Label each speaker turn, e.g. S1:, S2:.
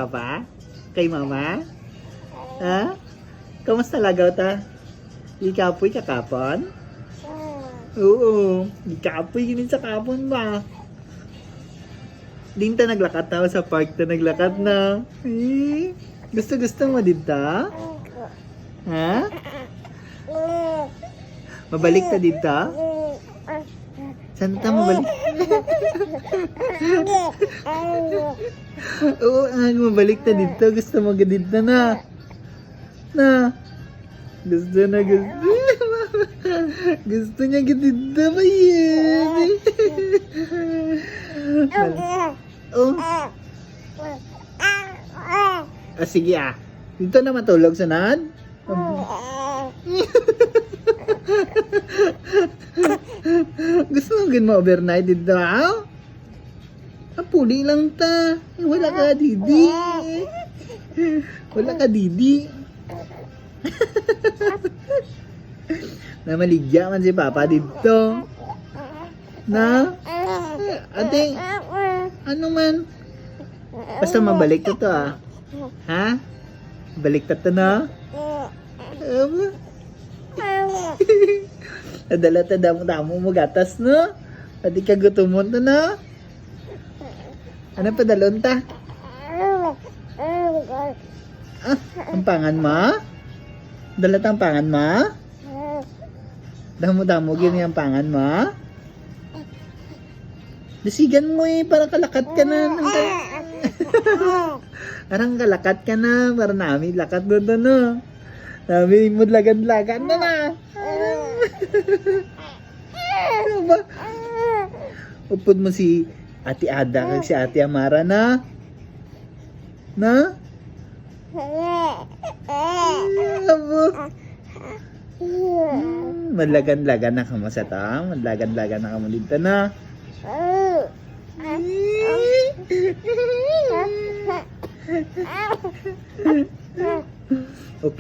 S1: Papa? Kay mama? Ha? Kamusta lagaw ta? Ikapoy ka kapon? Oo. Ikapoy ginin sa kapon ba? Din ta naglakat tao sa park ta naglakat na. Eh, gusto mo dito? Ha? Mabalik ta dito? Saan ta mabalik? Oo, mabalik ta dito. Gusto mo ka dito na. Na. Gusto na gusto. Gusto niya ka dito ba yan? Oh. Ah, sige ah. Dito na matulog sa nan? Gusto mo gin mo overnight dito ah? Puli lang ta. Wala ka didi. Wala ka didi. Namaligya man si Papa dito. Na? Ate, ano man? Basta mabalik to ah. Ha? Balik to na? Nadala ta damo mo gatas no? Pati ka gutumon to na? Ano pa dalon ta? Ah, ang pangan ma? Dala ta ang pangan ma? Damo-damo gini ang pangan ma? Dasigan mo eh, para kalakat ka na. Parang kalakat ka na, para namin lakat doon no. Namin mudlagan-lagan na na. Ano ba? Upod mo si Ate Ada kag si Ate Amara na? Na? Madlagan-lagan na ka mo sa ta? Madlagan-lagan na ka mo dito na? Okay.